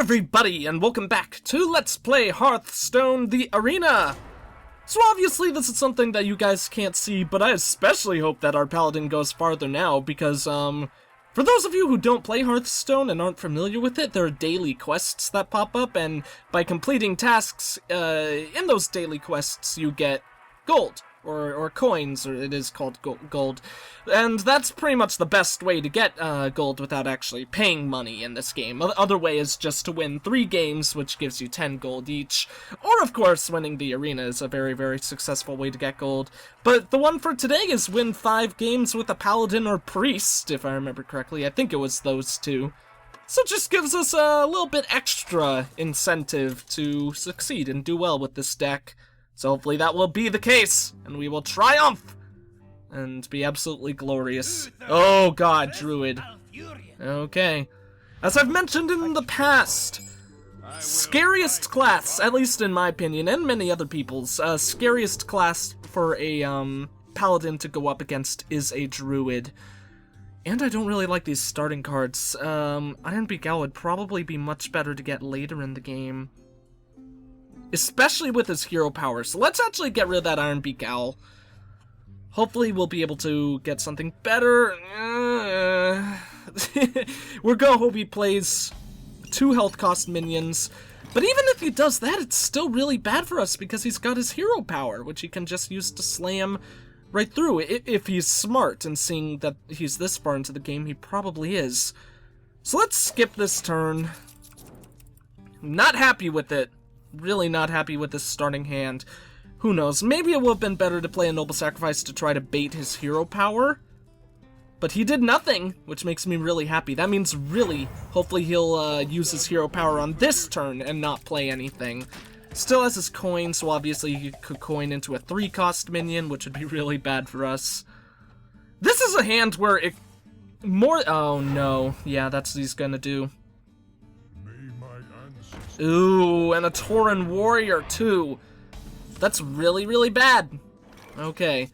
everybody, and welcome back to Let's Play Hearthstone, the Arena! So obviously this is something that you guys can't see, but I especially hope that our Paladin goes farther now, because, for those of you who don't play Hearthstone and aren't familiar with it, there are daily quests that pop up, and by completing tasks, in those daily quests, you get gold. Or coins, or it is called gold. And that's pretty much the best way to get gold without actually paying money in this game. The other way is just to win 3 games, which gives you 10 gold each. Or, of course, winning the arena is a very, very successful way to get gold. But the one for today is win 5 games with a Paladin or Priest, if I remember correctly. I think it was those two. So it just gives us a little bit extra incentive to succeed and do well with this deck. So hopefully that will be the case, and we will triumph, and be absolutely glorious. Oh god, Druid. Okay. As I've mentioned in the past, scariest class, at least in my opinion, and many other people's, scariest class for a, Paladin to go up against is a Druid. And I don't really like these starting cards. Iron Beak Owl would probably be much better to get later in the game. Especially with his hero power. So let's actually get rid of that Iron Beak Owl. Hopefully we'll be able to get something better. We're gonna hope he plays 2 health cost minions. But even if he does that, it's still really bad for us because he's got his hero power, which he can just use to slam right through. If he's smart, and seeing that he's this far into the game, he probably is. So let's skip this turn. Not happy with it. Really not happy with this starting hand. Who knows, maybe it would have been better to play a Noble Sacrifice to try to bait his hero power. But he did nothing, which makes me really happy. That means really, hopefully he'll use his hero power on this turn and not play anything. Still has his coin, so obviously he could coin into a 3-cost minion, which would be really bad for us. This is a hand where it... Oh no, yeah, that's what he's gonna do. Ooh, and a Tauren Warrior, too. That's really, really bad. Okay.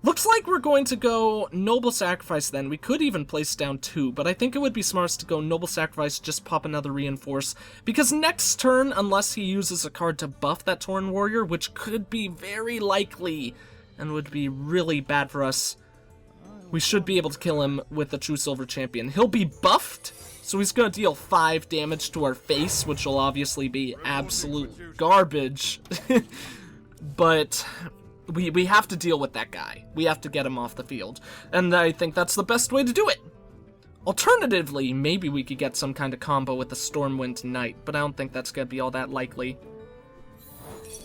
Looks like we're going to go Noble Sacrifice then. We could even place down 2, but I think it would be smartest to go Noble Sacrifice, just pop another Reinforce. Because next turn, unless he uses a card to buff that Tauren Warrior, which could be very likely, and would be really bad for us, we should be able to kill him with the Truesilver Champion. He'll be buffed, so he's going to deal 5 damage to our face, which will obviously be absolute garbage. But we have to deal with that guy. We have to get him off the field. And I think that's the best way to do it. Alternatively, maybe we could get some kind of combo with the Stormwind Knight, but I don't think that's going to be all that likely.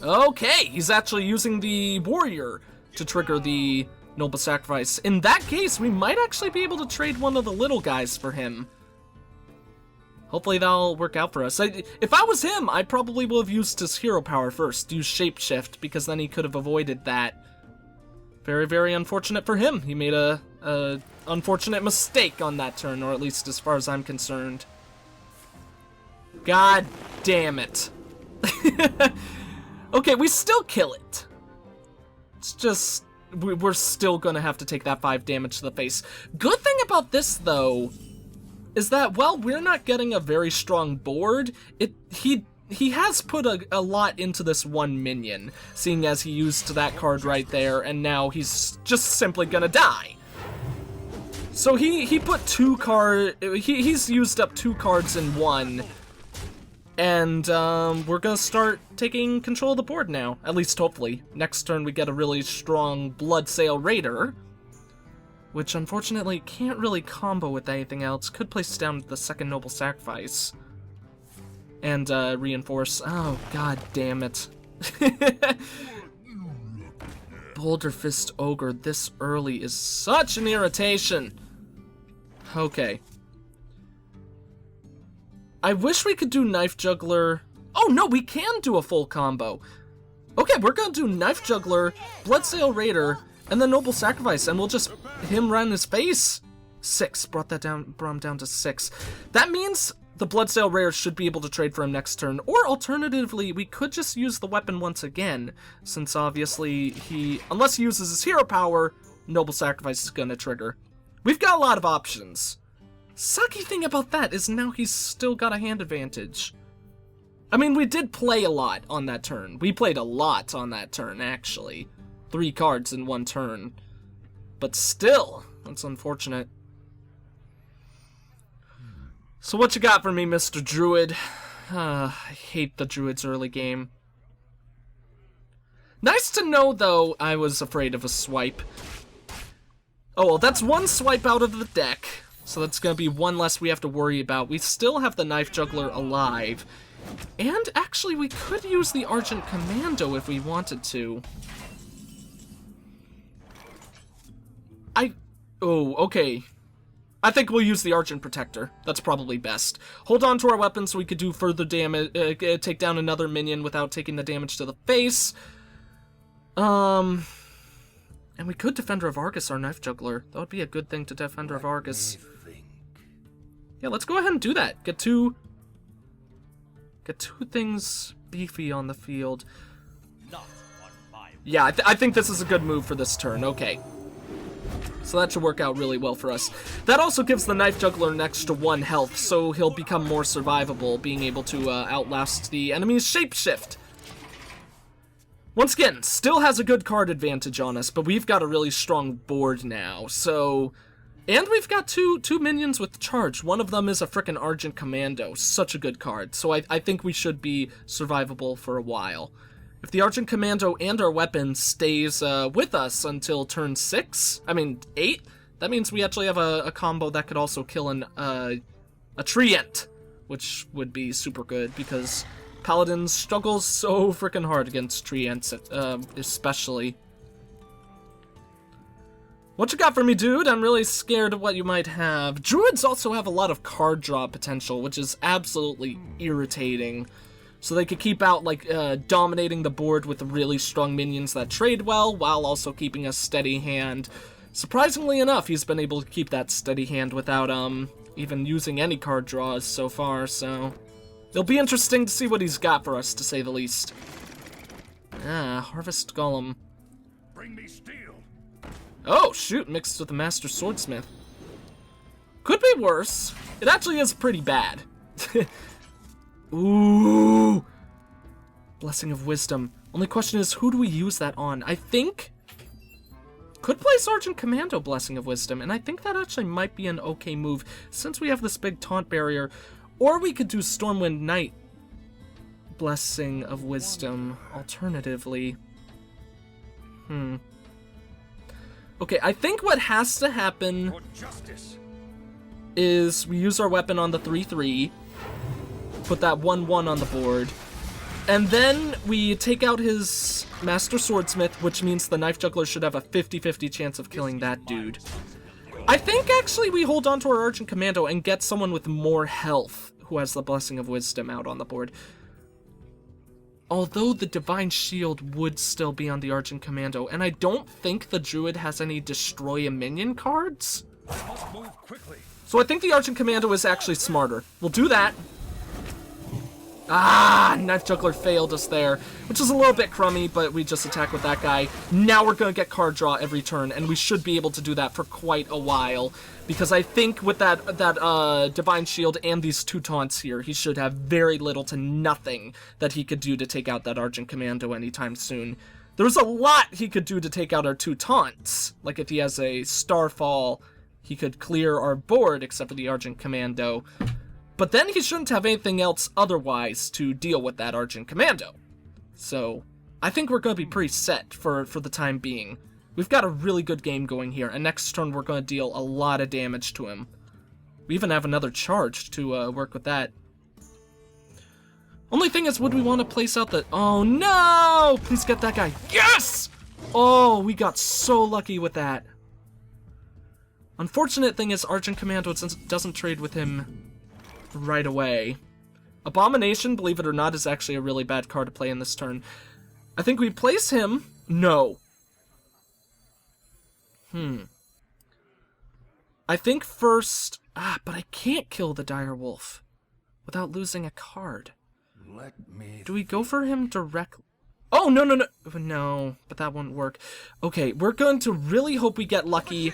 Okay, he's actually using the Warrior to trigger the Noble Sacrifice. In that case, we might actually be able to trade one of the little guys for him. Hopefully that'll work out for us. If I was him, I probably would have used his hero power first, use Shapeshift, because then he could have avoided that. Very, very unfortunate for him. He made a unfortunate mistake on that turn, or at least as far as I'm concerned. God damn it. Okay, we still kill it. It's just, we're still gonna have to take that 5 damage to the face. Good thing about this, though, is that, well, we're not getting a very strong board. He has put a lot into this one minion, seeing as he used that card right there, and now he's just simply gonna die. So he put 2 cards, he's used up 2 cards in one, and we're gonna start taking control of the board now, at least hopefully. Next turn we get a really strong Bloodsail Raider, which unfortunately can't really combo with anything else. Could place down the 2nd Noble Sacrifice. And Reinforce. Oh, god damn it. Boulder Fist Ogre this early is such an irritation. Okay. I wish we could do Knife Juggler. Oh no, we can do a full combo. Okay, we're gonna do Knife Juggler, Bloodsail Raider, and the Noble Sacrifice, and we'll just him right in his face. 6, brought him down to 6. That means the Bloodsail Rare should be able to trade for him next turn, or alternatively, we could just use the weapon once again, since obviously unless he uses his hero power, Noble Sacrifice is gonna trigger. We've got a lot of options. Sucky thing about that is now he's still got a hand advantage. I mean, we did play a lot on that turn. We played a lot on that turn, actually. 3 cards in 1 turn. But still, that's unfortunate. So what you got for me, Mr. Druid? I hate the Druid's early game. Nice to know, though, I was afraid of a swipe. Oh, well, that's 1 swipe out of the deck. So that's going to be 1 less we have to worry about. We still have the Knife Juggler alive. And actually, we could use the Argent Commando if we wanted to. Oh, okay. I think we'll use the Argent Protector. That's probably best. Hold on to our weapons so we could do further damage, take down another minion without taking the damage to the face. And we could Defender of Argus our Knife Juggler. That would be a good thing to Defender of Argus. Yeah, let's go ahead and do that. Get two things beefy on the field. Yeah, I think this is a good move for this turn. Okay. So that should work out really well for us. That also gives the Knife Juggler an extra 1 health, so he'll become more survivable, being able to outlast the enemy's Shapeshift. Once again, still has a good card advantage on us, but we've got a really strong board now, so... And we've got two minions with charge. One of them is a frickin' Argent Commando. Such a good card. So I think we should be survivable for a while. If the Argent Commando and our weapon stays with us until turn 8, that means we actually have a combo that could also kill a Treant, which would be super good because Paladin struggles so freaking hard against Treants, especially. What you got for me, dude? I'm really scared of what you might have. Druids also have a lot of card draw potential, which is absolutely irritating. So they could keep out, like, dominating the board with really strong minions that trade well, while also keeping a steady hand. Surprisingly enough, he's been able to keep that steady hand without, even using any card draws so far, so... It'll be interesting to see what he's got for us, to say the least. Harvest Golem. Bring me steel. Oh, shoot, mixed with the Master Swordsmith. Could be worse. It actually is pretty bad. Ooh! Blessing of Wisdom. Only question is, who do we use that on? I think... Could play Sergeant Commando Blessing of Wisdom, and I think that actually might be an okay move, since we have this big taunt barrier. Or we could do Stormwind Knight Blessing of Wisdom, alternatively. Okay, I think what has to happen is we use our weapon on the 3/3, put that 1/1 on the board, and then we take out his Master Swordsmith, which means the Knife Juggler should have a 50-50 chance of killing that dude. I think actually we hold on to our Argent Commando and get someone with more health who has the Blessing of Wisdom out on the board. Although the Divine Shield would still be on the Argent Commando, and I don't think the Druid has any Destroy a Minion cards. So I think the Argent Commando is actually smarter. We'll do that. Knife Juggler failed us there, which is a little bit crummy, but we just attack with that guy. Now we're going to get card draw every turn, and we should be able to do that for quite a while, because I think with that Divine Shield and these 2 taunts here, he should have very little to nothing that he could do to take out that Argent Commando anytime soon. There's a lot he could do to take out our 2 taunts. Like if he has a Starfall, he could clear our board, except for the Argent Commando. But then he shouldn't have anything else otherwise to deal with that Argent Commando. So, I think we're going to be pretty set for the time being. We've got a really good game going here, and next turn we're going to deal a lot of damage to him. We even have another charge to work with that. Only thing is, would we want to place out the... Oh no! Please get that guy. Yes! Oh, we got so lucky with that. Unfortunate thing is, Argent Commando doesn't trade with him right away. Abomination, believe it or not, is actually a really bad card to play in this turn. I think we place him. No. I think first... but I can't kill the Dire Wolf without losing a card. Do we go for him directly? Oh, no. No, but that won't work. Okay, we're going to really hope we get lucky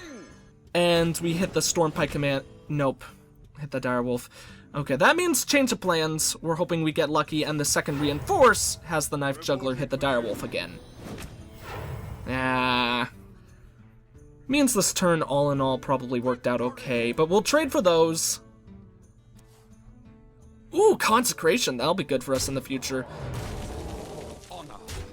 and we hit the Stormpike command. Nope. hit the direwolf. Okay, that means change of plans. We're hoping we get lucky, and the second reinforce has the knife juggler hit the direwolf again. Means this turn, all in all, probably worked out okay, but we'll trade for those. Ooh, consecration. That'll be good for us in the future.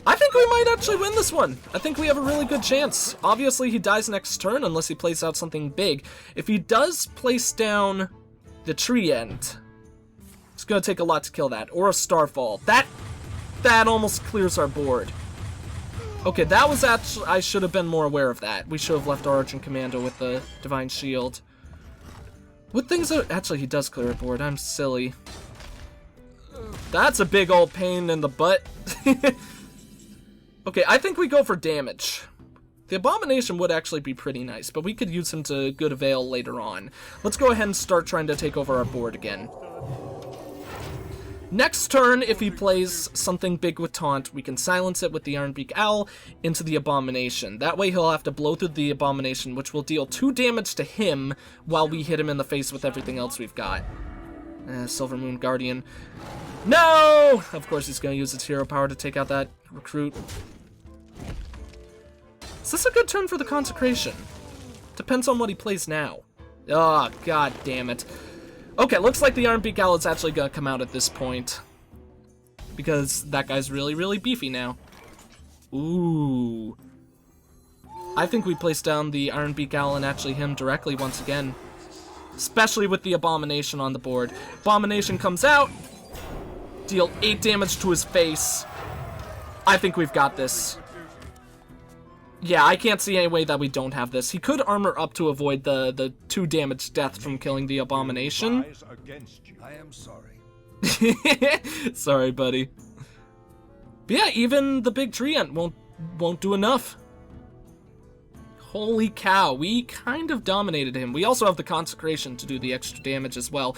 I think we might actually win this one. I think we have a really good chance. Obviously, he dies next turn unless he plays out something big. If he does place down the tree end, it's going to take a lot to kill that. Or a starfall. That almost clears our board. Okay, that was actually... I should have been more aware of that. We should have left our Argent Commando with the Divine Shield. What things are... Actually, he does clear a board. I'm silly. That's a big old pain in the butt. Okay, I think we go for damage. The Abomination would actually be pretty nice, but we could use him to good avail later on. Let's go ahead and start trying to take over our board again. Next turn, if he plays something big with Taunt, we can silence it with the Ironbeak Owl into the Abomination. That way he'll have to blow through the Abomination, which will deal 2 damage to him while we hit him in the face with everything else we've got. Silver Moon Guardian. No! Of course he's going to use its hero power to take out that recruit. Is this a good turn for the Consecration? Depends on what he plays now. Oh, god damn it. Okay, looks like the Ironbeak Owl is actually going to come out at this point. Because that guy's really, really beefy now. Ooh. I think we place down the Ironbeak Owl and actually him directly once again. Especially with the Abomination on the board. Abomination comes out. Deal 8 damage to his face. I think we've got this. Yeah, I can't see any way that we don't have this. He could armor up to avoid the 2 damage death from killing the Abomination. I am sorry. Sorry, buddy. But yeah, even the big tree ant won't do enough. Holy cow, we kind of dominated him. We also have the Consecration to do the extra damage as well.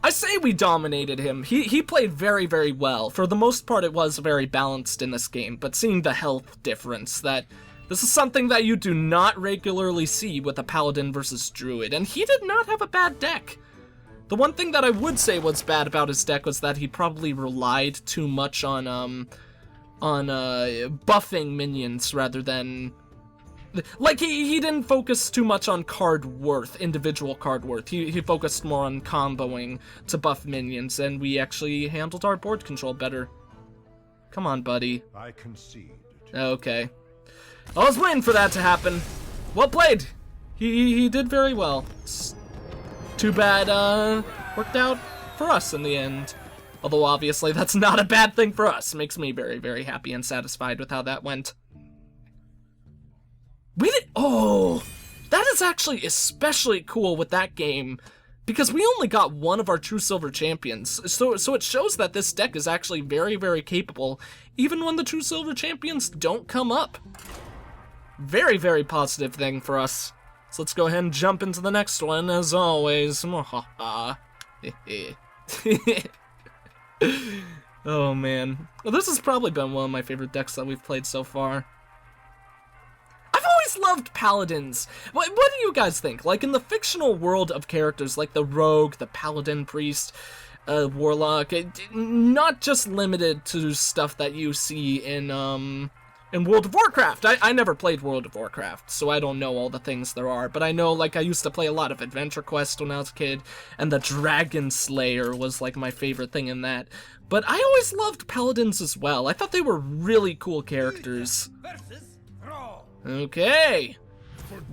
I say we dominated him. He played very, very well. For the most part, it was very balanced in this game, but seeing the health difference, that this is something that you do not regularly see with a Paladin versus Druid, and he did not have a bad deck. The one thing that I would say was bad about his deck was that he probably relied too much on buffing minions rather than... Like, he didn't focus too much on card worth, individual card worth. He focused more on comboing to buff minions, and we actually handled our board control better. Come on, buddy. I concede. Okay. I was waiting for that to happen. Well played. He did very well. It's too bad, worked out for us in the end. Although, obviously, that's not a bad thing for us. Makes me very, very happy and satisfied with how that went. Oh, that is actually especially cool with that game, because we only got one of our Truesilver Champions, so it shows that this deck is actually very, very capable, even when the Truesilver Champions don't come up. Very, very positive thing for us. So let's go ahead and jump into the next one, as always. Oh, man. Well, this has probably been one of my favorite decks that we've played so far. Loved Paladins. What do you guys think? Like, in the fictional world of characters like the Rogue, the Paladin Priest, Warlock, not just limited to stuff that you see in World of Warcraft. I never played World of Warcraft, so I don't know all the things there are, but I know, like, I used to play a lot of Adventure Quest when I was a kid, and the Dragon Slayer was, like, my favorite thing in that. But I always loved Paladins as well. I thought they were really cool characters. Okay.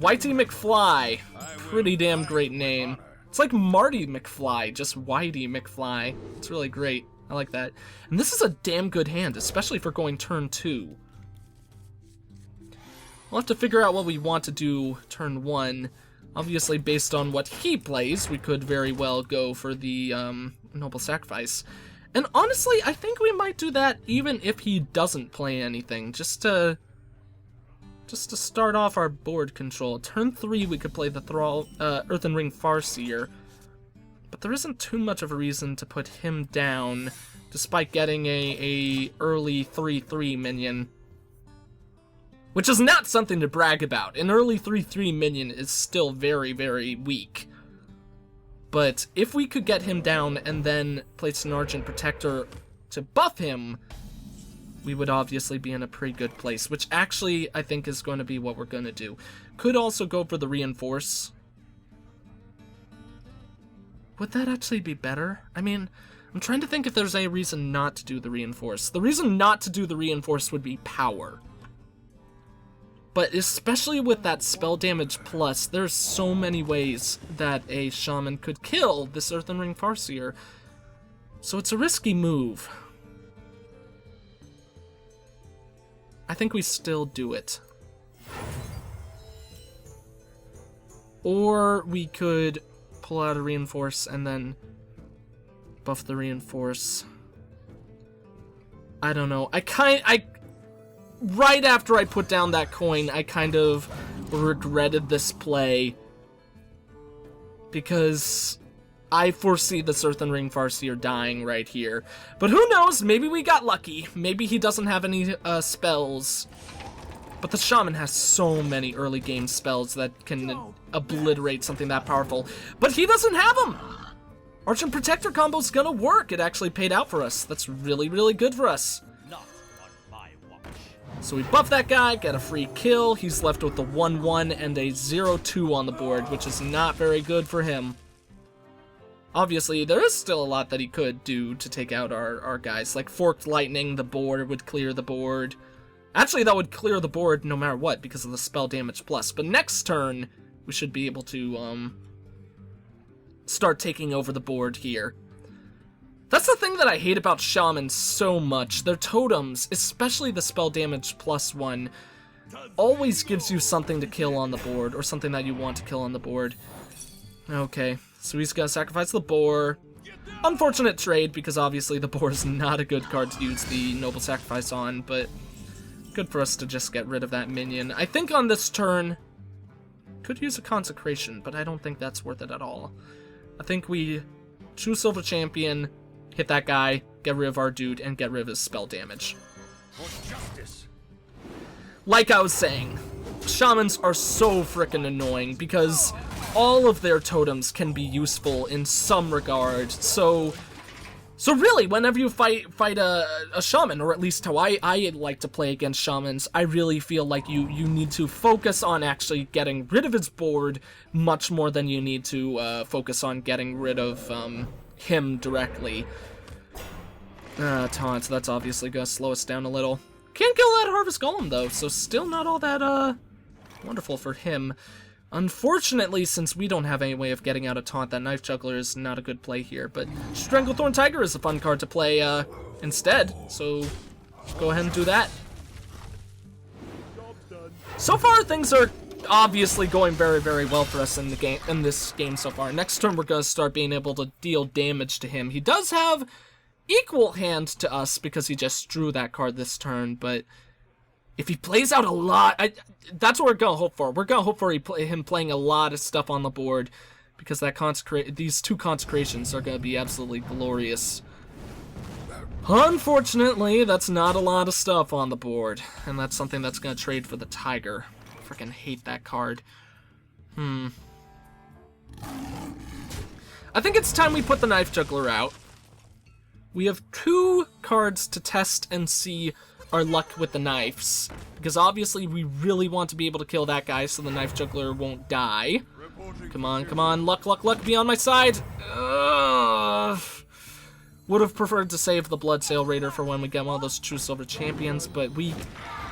Whitey McFly. Pretty damn great name. It's like Marty McFly, just Whitey McFly. It's really great. I like that. And this is a damn good hand, especially for going turn 2. We'll have to figure out what we want to do turn 1. Obviously, based on what he plays, we could very well go for the Noble Sacrifice. And honestly, I think we might do that even if he doesn't play anything, just to start off our board control. Turn 3, we could play the Earthen Ring Farseer, but there isn't too much of a reason to put him down, despite getting a early 3/3 minion, which is not something to brag about. An early 3/3 minion is still very, very weak. But if we could get him down and then place an Argent Protector to buff him, we would obviously be in a pretty good place, which actually I think is going to be what we're going to do. Could also go for the Reinforce. Would that actually be better? I mean, I'm trying to think if there's any reason not to do the Reinforce. The reason not to do the Reinforce would be power. But especially with that spell damage plus, there's so many ways that a shaman could kill this Earthen Ring Farseer. So it's a risky move. I think we still do it. Or we could pull out a Reinforce and then buff the Reinforce. I don't know. Right after I put down that coin, I kind of regretted this play because I foresee this Earthen Ring Farseer dying right here. But who knows? Maybe we got lucky. Maybe he doesn't have any spells. But the Shaman has so many early game spells that can obliterate something that powerful. But he doesn't have them! Arch and Protector combo's gonna work. It actually paid out for us. That's really, really good for us. So we buff that guy, get a free kill. He's left with the 1-1 and a 0-2 on the board, which is not very good for him. Obviously, there is still a lot that he could do to take out our guys. Like Forked Lightning, the board would clear the board. Actually, that would clear the board no matter what because of the spell damage plus. But next turn, we should be able to start taking over the board here. That's the thing that I hate about Shamans so much. Their totems, especially the spell damage plus one, always gives you something to kill on the board, or something that you want to kill on the board. Okay, so he's gonna sacrifice the boar. Unfortunate trade, because obviously the boar is not a good card to use the Noble Sacrifice on, but good for us to just get rid of that minion. I think on this turn, could use a Consecration, but I don't think that's worth it at all. I think we Truesilver Champion, hit that guy, get rid of our dude, and get rid of his spell damage. Like I was saying, Shamans are so frickin' annoying because all of their totems can be useful in some regard. So really, whenever you fight a shaman, or at least how I like to play against shamans, I really feel like you need to focus on actually getting rid of his board much more than you need to focus on getting rid of him directly. Taunt, that's obviously gonna slow us down a little. Can't kill that Harvest Golem though, so still not all that wonderful for him. Unfortunately, since we don't have any way of getting out a taunt, that Knife Juggler is not a good play here, but Stranglethorn Tiger is a fun card to play instead, so go ahead and do that. So far, things are obviously going very, very well for us in this game so far. Next turn, we're gonna start being able to deal damage to him. He does have equal hand to us because he just drew that card this turn, but if he plays out a lot, that's what we're gonna hope for. We're gonna hope for him playing a lot of stuff on the board, because these two consecrations are gonna be absolutely glorious. Unfortunately, that's not a lot of stuff on the board, and that's something that's gonna trade for the Tiger. Freaking hate that card. I think it's time we put the Knife Juggler out. We have 2 cards to test and see our luck with the knives, because obviously we really want to be able to kill that guy so the Knife Juggler won't die. Come on, come on, luck, luck, luck, be on my side. Would have preferred to save the Bloodsail Raider for when we get one of those Truesilver Champions, but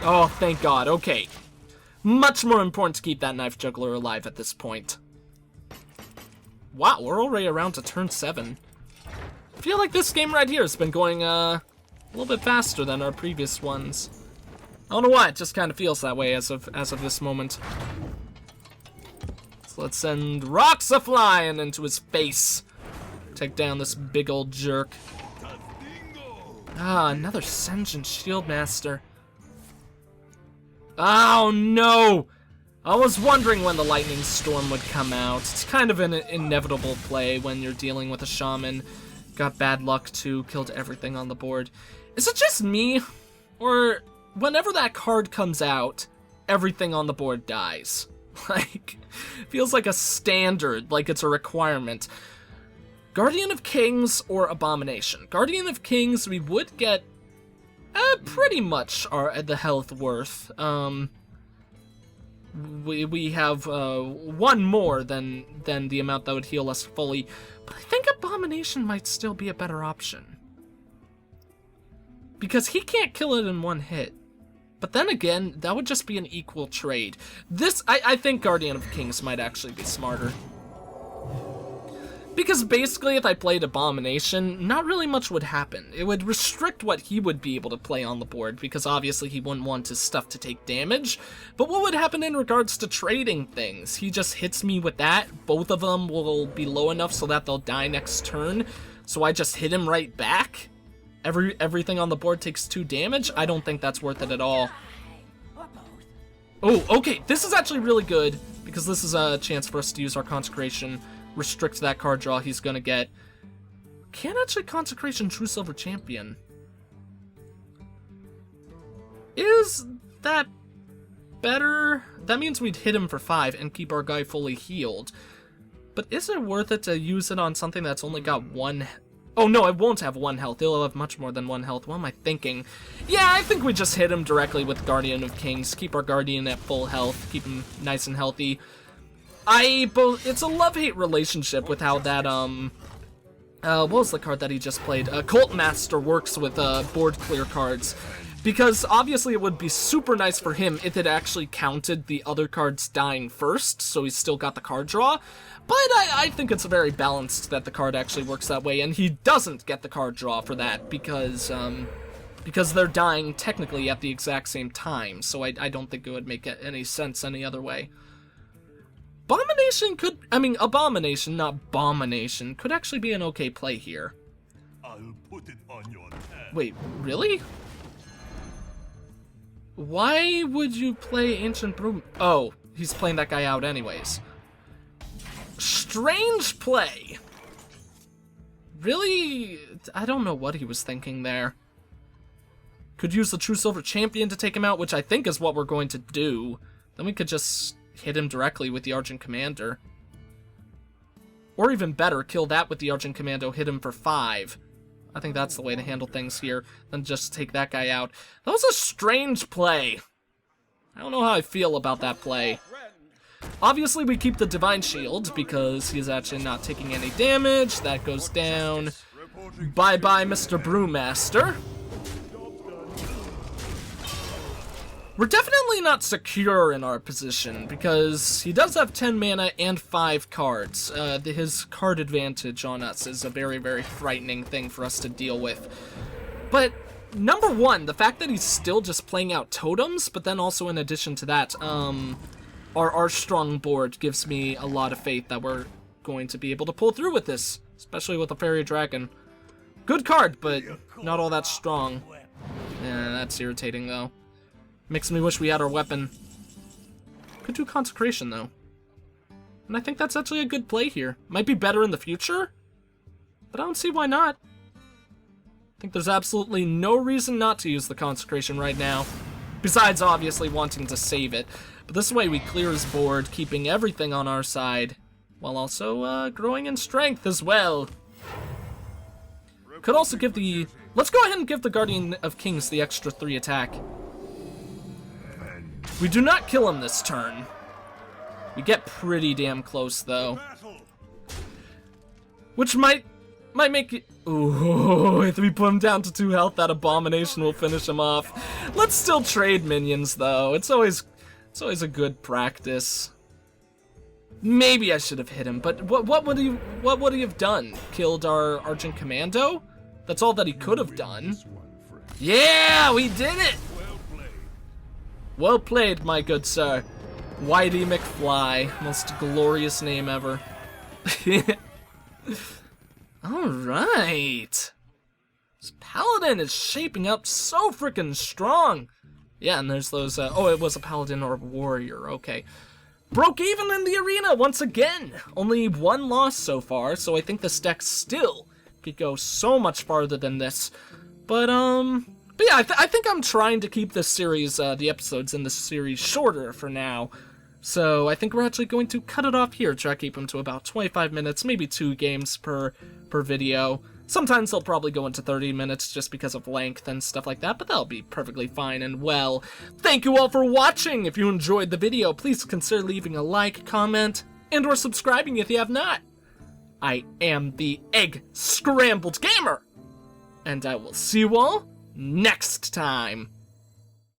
oh, thank God, okay. Much more important to keep that Knife Juggler alive at this point. Wow, we're already around to turn 7. I feel like this game right here has been going a little bit faster than our previous ones. I don't know why, it just kind of feels that way as of this moment. So let's send rocks a-flying into his face. Take down this big old jerk. Ah, another Sentient Shieldmaster. Oh no! I was wondering when the Lightning Storm would come out. It's kind of an inevitable play when you're dealing with a shaman. Got bad luck too, killed everything on the board. Is it just me? Or whenever that card comes out, everything on the board dies? Like, feels like a standard, like it's a requirement. Guardian of Kings or Abomination. Guardian of Kings, we would get pretty much the health worth. We have one more than the amount that would heal us fully, but I think Abomination might still be a better option. Because he can't kill it in one hit. But then again, that would just be an equal trade. I think Guardian of Kings might actually be smarter. Because basically, if I played Abomination, not really much would happen. It would restrict what he would be able to play on the board, because obviously he wouldn't want his stuff to take damage. But what would happen in regards to trading things? He just hits me with that, both of them will be low enough so that they'll die next turn, so I just hit him right back? Everything on the board takes 2 damage? I don't think that's worth it at all. Oh, okay, this is actually really good, because this is a chance for us to use our Consecration, restrict that card draw he's gonna get. Can't actually Consecration Truesilver Champion. Is that better? That means we'd hit him for 5 and keep our guy fully healed. But is it worth it to use it on something that's only got 1... Oh no, it won't have 1 health. It'll have much more than 1 health. What am I thinking? Yeah, I think we just hit him directly with Guardian of Kings. Keep our Guardian at full health. Keep him nice and healthy. It's a love-hate relationship with how that, what was the card that he just played? Cult Master works with, board clear cards. Because obviously it would be super nice for him if it actually counted the other cards dying first, so he's still got the card draw. But I think it's very balanced that the card actually works that way, and he doesn't get the card draw for that because they're dying technically at the exact same time, so I don't think it would make any sense any other way. Abomination, not Bomination, could actually be an okay play here. I'll put it on your head. Wait, really? Why would you play Ancient Broom? Oh, he's playing that guy out anyways. Strange play. Really? I don't know what he was thinking there. Could use the Truesilver Champion to take him out, which I think is what we're going to do. Then we could just hit him directly with the Argent Commander. Or even better, kill that with the Argent Commando, hit him for 5. I think that's the way to handle things here, then just take that guy out. That was a strange play. I don't know how I feel about that play. Obviously, we keep the Divine Shield, because he's actually not taking any damage. That goes down. Bye-bye, Mr. Brewmaster. We're definitely not secure in our position, because he does have 10 mana and 5 cards. His card advantage on us is a very, very frightening thing for us to deal with. But, number one, the fact that he's still just playing out totems, but then also in addition to that, our strong board gives me a lot of faith that we're going to be able to pull through with this, especially with the Fairy Dragon. Good card, but not all that strong. Yeah, that's irritating, though. Makes me wish we had our weapon. Could do Consecration, though. And I think that's actually a good play here. Might be better in the future, but I don't see why not. I think there's absolutely no reason not to use the Consecration right now, besides obviously wanting to save it. But this way we clear his board, keeping everything on our side, while also growing in strength as well. Could also give the... Let's go ahead and give the Guardian of Kings the extra 3 attack. We do not kill him this turn. We get pretty damn close, though. Which might make it... Ooh, if we put him down to 2 health, that Abomination will finish him off. Let's still trade minions, though. It's always a good practice. Maybe I should have hit him, but what would he have done? Killed our Argent Commando? That's all that he could have done. Yeah, we did it! Well played, my good sir. Whitey McFly. Most glorious name ever. Alright. This Paladin is shaping up so freaking strong. Yeah, and there's those, oh, it was a Paladin or a Warrior, okay. Broke even in the arena once again. Only 1 loss so far, so I think this deck still could go so much farther than this. But yeah, I think I'm trying to keep this series, the episodes in this series shorter for now. So I think we're actually going to cut it off here, try to keep them to about 25 minutes, maybe 2 games per video. Sometimes they'll probably go into 30 minutes just because of length and stuff like that, but that'll be perfectly fine and well. Thank you all for watching! If you enjoyed the video, please consider leaving a like, comment, and or subscribing if you have not. I am the EggScramledGamer, and I will see you all next time.